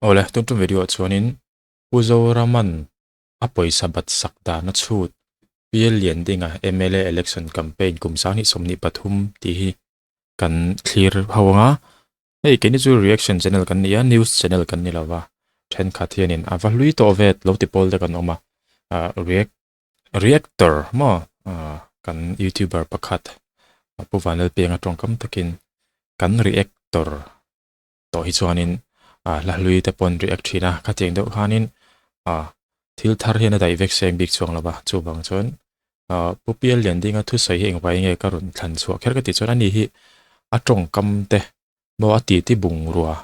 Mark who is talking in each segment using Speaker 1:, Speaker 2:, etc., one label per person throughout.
Speaker 1: ole tuntum video chuanin uzoraman apoi sabat sakda na chut PL Liandinga MLA election campaign kumsani somni pathum ti hi kan clear hawanga ei keni chu reaction channel kan nia news channel kan ni lawa then khathianin avalui to vet lo ti pol de kan oma reactor mo kan youtuber pakhat puwanel penga tongkam takin kan reactor to hi chuanin la lui te pon react thina khateng do khanin thil thar hian dai vek seng big chuang lawa chu bang chon PL Liandinga thusawi eng vai nge karun thlan chu kher ka ti chon ani hi atong kam te bo ati ti bung ruwa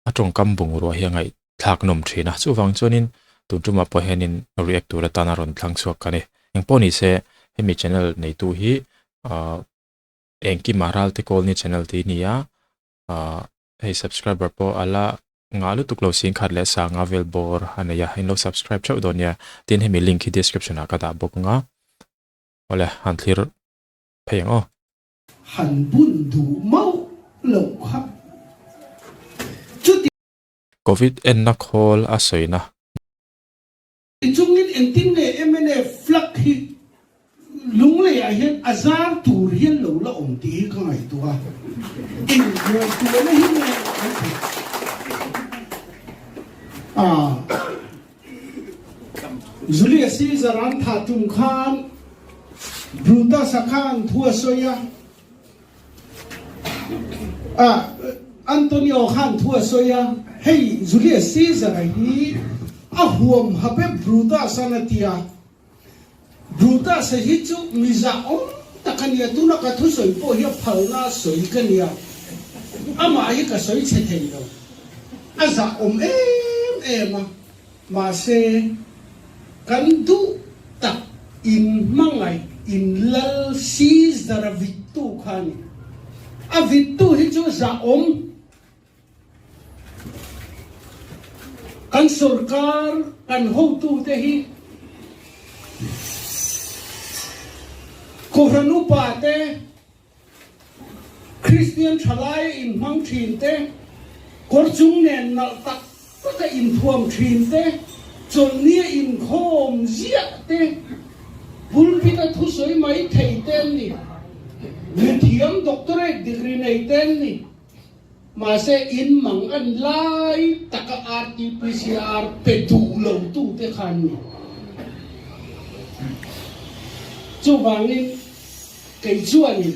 Speaker 1: atong kam bung ruwa hi ngai thak nom thina chu wang chonin tuntuma po henin react tu ra tana ron thlang chuak kani eng poni se hemi channel nei tu hi engki maral te kol ni channel ti nia hey subscriber po ala ngalu tuklo sing khat le sa nga vel bor anaya hinlo subscribe chau donia tin hemi link hi description a ka da bok nga ole han thlir pheng o
Speaker 2: han bun du mau lo kha
Speaker 1: covid en na khol a soina
Speaker 2: chungin entin ne mne flak hi lung le a hian azar tur hian lo la om ti ka ngai tu a in yo tu na hi ne Julius Caesar an tha tum khan Brutus khan thua soya Antonio khan thua soya hey Julius Caesar hi a huam hape Brutus anatia Brutus hi chu miza om takania tu na ka thu soi po hi phalna soi kania ama hi ka soi che thei lo aza om ema ma se kan du tak in mangai in lal Caesar vitu khani a vitu hi chu za om kan sarkar kan ho tu te hi Koranu pa te Christian thalai in mang thin te kor chung nen nal tak ka in thuam thin te chon nia in khom zia te pulpita thu soi mai thei ten ni lithium doctorate degree nei ten ni ma se in mang an lai taka RT-PCR pedu Lawmthu te khan ni chu wangin kei chuanin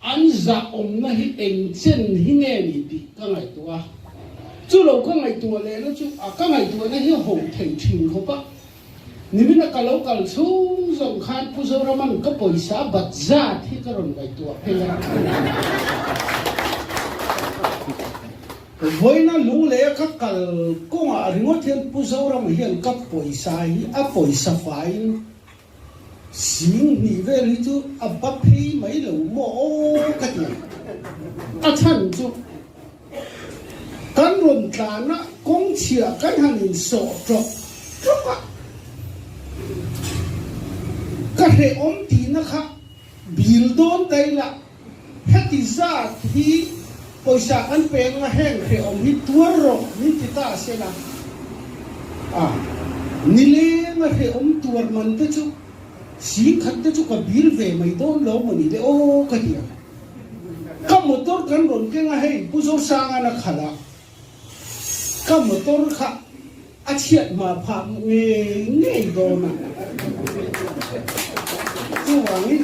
Speaker 2: an za om na hi eng chen hi nge ni ti ka ngai tua chu lo ka ngai tua le na chu ka ngai tua na hi ho thei thin ho pa ni mina ka lo kal chung zong khan pu zo raman ka poisa bat za thi ka ron ngai tua phela voina lung le ka kal ko nga ringot hian pu zo ram hian ka poisa hi a poisa fain Sing ni veli tu abapi mai lo mo katnya achan chu kan ron tlana kong chia kan hanin so tro ka he om ti na kha bil don dai la heti za hi poisa kan pe nga heng he om hi tuar ro ni ti ta se na ni le nga he om tuar man te chu si khát te chu ka bil ve mai don lo mani de o ka hiya ka motor kan ron ke nga hei pu zo sang ana khala ka motor kha a chiat ma pha nge do na chu wangi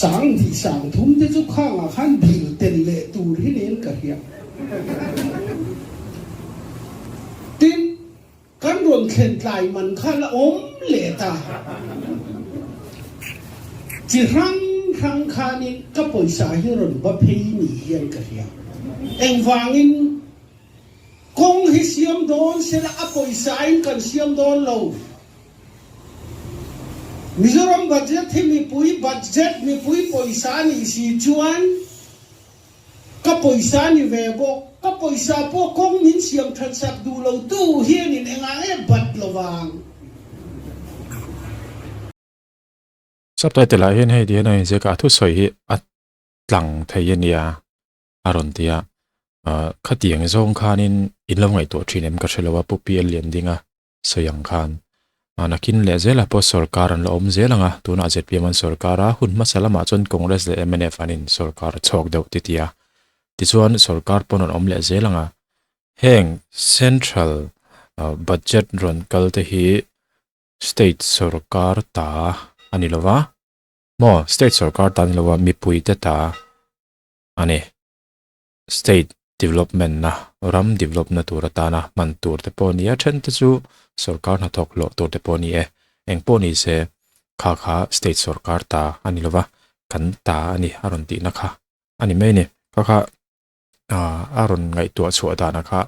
Speaker 2: sang di sang thum te chu kha nga khan bil ten le tu ri nen ka hiya tin kan ron khen tlai man khala om le ta chỉ răng khani các poisa hi ron ba phei ni hian ka hiya eng wangin kong hi siam don se la a poisa in kan siam don lo Mizoram budget hi mi pui poisa ni si chuan ka poisa ni ve bo ka poisa po kong min siam than sak du lo tu hian in enga e bat lowang
Speaker 1: subtitle hian hei dia nei je ka thusawi hi at tlang thei ania aron tia khát tiếng zong khanin in lo ngai to thin em ka thelawa pu PL Liandinga soyang khan nakin le zela po sarkar an lawm zelanga tuna ZPM an sarkara hun masalama chon congress le MNF anin sarkar chok deuh titia tichuan sarkar pon an om le zelanga heng central budget ron kalte hi state sarkar ta anilowa mo state sarkar ta anilowa mi puite ta ani state development na ram develop na tur ta na man tur te poni a then te chu sarkar na thok lo tur te poni e eng poni se kha kha state sarkar ta ani lova kan ta ani aron ti na kha ani me ni kha kha aron ngai tu chu ta na kha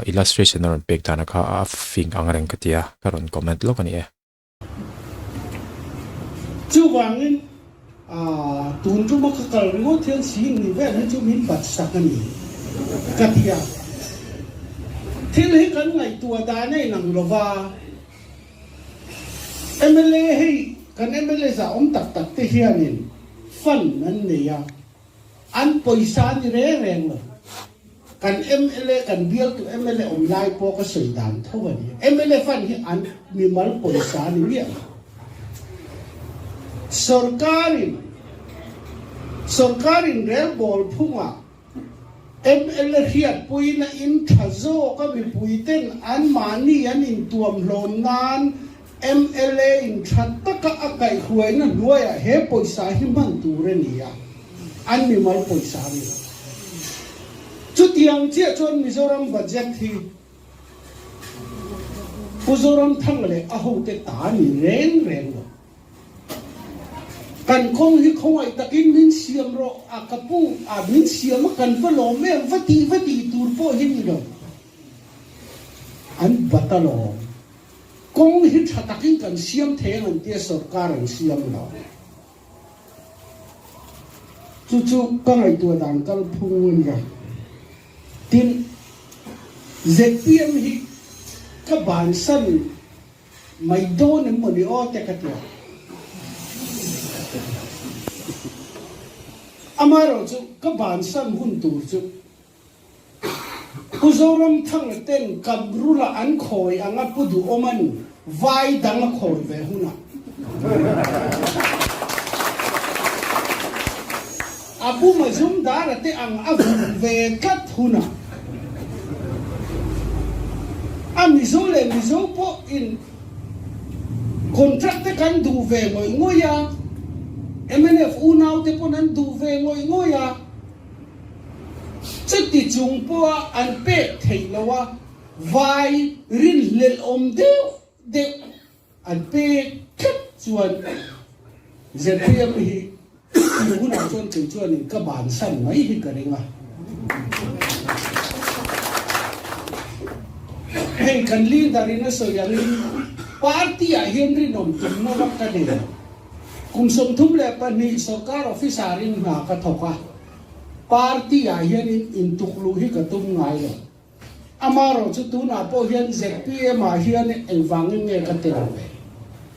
Speaker 1: illustration aron pek ta na kha a fing angreng katia karon comment lo kani e
Speaker 2: chu wangin tun chu ma kal ngo thian sing ni ve ni chu min buatsaih ani katia thil hi kan ngai tua da nei nang lova MLA hei kan MLA za tak tak te hianin fan nan ne ya an poisa ni re reng lo kan MLA kan bial tu MLA lai po ka sei dan thawani MLA fan hi an mi mal poisa ni ya sarkarin rel bol phunga MLA hiat puina in thazo ka mi puiten an mani an in tuam lon nan MLA in thatta ka akai huaina nuaya he poisa hi man ture niya an mi mal poisa ni chutiang chia chon Mizoram budget hi Mizoram thangle aho te ta ni reng kan kong hi khong ai takin min siam ro akapu min siam kan valo me vati tur po hin lo an batalo kong hi thatakin kan siam theng an tia sarkar an siam lo chu kan ai tu dan kal phun ya tin ZPM hi ka ban san mai don mo ni o te katia amaro chu ka ban san hun tur chu Mizoram thang ten kabrula an khoi anga pudu oman vai dang khoi ve huna abu mazum dara te ang avu ve kat huna amizole mizopo in contract kan du ve ngoya MNF unaw te po nan duve ngoya chati chung po an pe theilawa vai rin lel om de an pe kat chuan ZPM hi unaw chuan ke chuan in ka ban san mai hi karinga hei kan li darina so yarin party a henry nom tum no ka de kung somthum le pa ni sarkar officer in na ka thoka party a hian in tuklu hi ka tum ngai lo amaro chu tu na po hian ZPM a hian engwangin nge ka telawe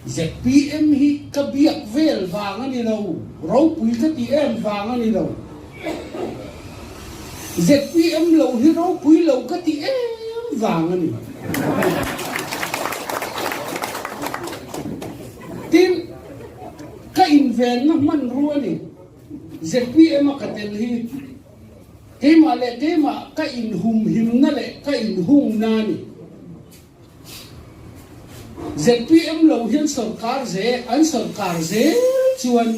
Speaker 2: ZPM hi ka biak vel wangani lo ro pui ka ti em wangani lo ZPM lo hi ro pui lo ka ti em wangani tin ka inven na man ruani ZPM ka tel hi kema ka in hum him na le ka in hum nani ZPM lo hian sarkar ze chuan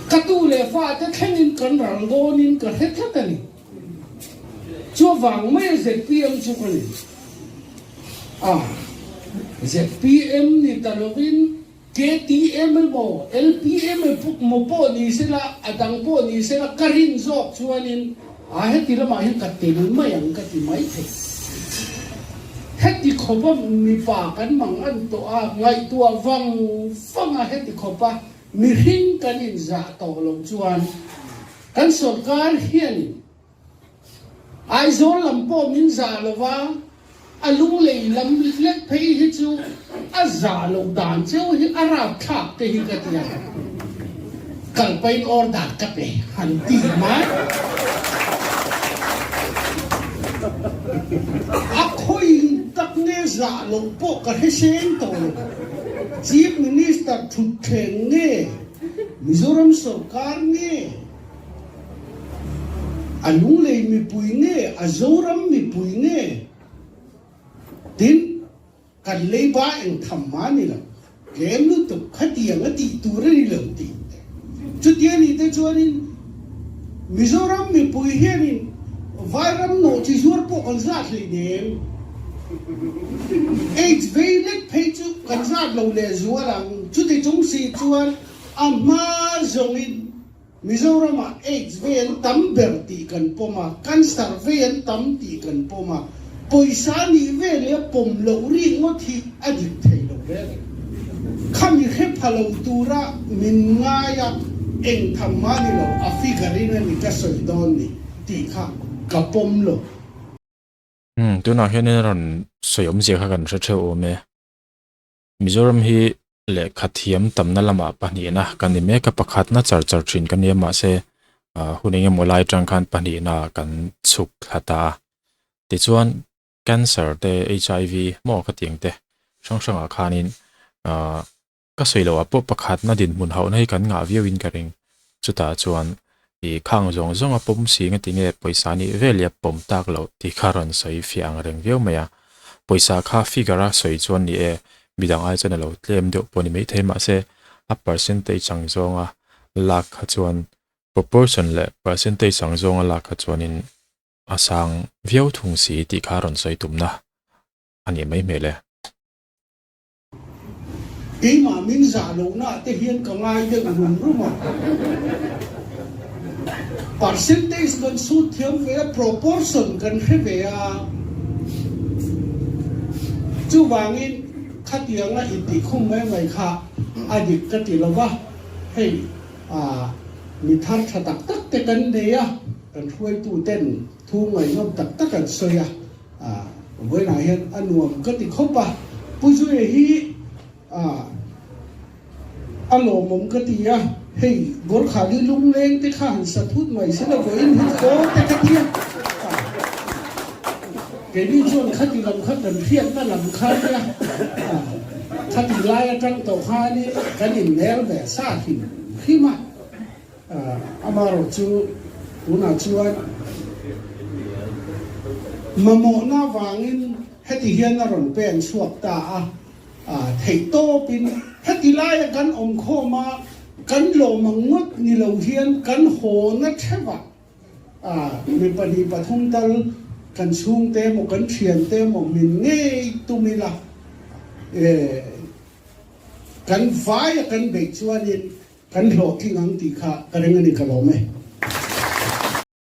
Speaker 2: katu le fa ta thenin kan rangonin ka hethatani chu wang me ZPM chu kani ZPM ni talogin KTM mo LPM mo po ni sila adang po ni sila karin zok chuanin heti lama hin katil mayang kati mai the heti khoba mi pa kan mang an to ngai tua wang fanga heti khoba mi hin kanin za to long chuan kan sarkar hian ai zol lam po min za lova alung lei lam lek phei hi chu azza lo dan cheu hi arab thak te hi katia kalpain or dat ka pe han ti mai Ako tak ne za long po ka hesen to Chief Minister Thutheng nge Mizoram Sarkar nge Anung lei mi pui nge Azoram mi pui nge Tin kan lei ba eng thamma ni la kem lu tu khatiang ati tur ni lo ti chu tia ni te chuanin Mizoram mi pui hianin vairam no chi zur po kan zat le nem eight veilet pei chu kan zat lo le zuarang chu ti chung si chuan amma zongin Mizoram a eight vein tam ber ti kan poma kan star vein tam ti kan poma poisa ni ve le pom lo ri ngo thi adik thei lo le khami khe phalo tura min nga ya eng thamma ni lo afigarin ni ka soi don ni ti kha ka pom lo
Speaker 1: tu na hian ron soyom je kha kan che o me Mizoram hi le khathiam tamna lama pani na kan ni me ka pakhat na char thin kan yama se huninge molai tang khan pani na kan chuk khata ti chuan cancer te HIV mo ka tiang te sang a khanin ka soilo a po pakhat na din mun hau nei kan nga viewin ka ring chuta chuan i khang zong zong a pom si nga tinge poisa ni velia pom tak lo ti kharon soi fiang reng view maya poisa kha figure soi chuan ni e bidang ai chana lo tlem deuh poni mei thema se a percentage chang zonga lak kha chuan proportion le percentage chang zonga lak kha chuanin asang viau thung si ti kharon soi tumna ani mai mele
Speaker 2: ma min za lo na te hian ka ngai de rum ruma percentage kan su thiam ve proportion kan he ve a chu wangin khatiang a iti khum mai mai kha adik ka ti lawa hei mi thar thatak tak te kan de ya kan thuai tu ten thu ngai ngom tak tak kan soya với lại hiện ăn uống cái thì không ba bây giờ hi ăn lẩu mắm cái thì hey gor khá đi lung lên cái khá hẳn sát hút mày sẽ là với hình phố cái kia cái đi chuan khát thì làm khát cần thiết nó làm khát nha khát thì lai trong tàu khai đi cái nhìn nén vẻ xa thì khi mà amaro chú nào chuan mà mộ na vangin hết thì hiện na ron pen suak ta thầy to pin hết thì lai kan om kho ma kan lo mangut ni lo hian kan ho na thewa mi pani pathum tal kan chung te mo kan thian te mo min nge tu mi la kan vai kan be chuanin kan lo ki ngang ti kha kareng ni ka lo me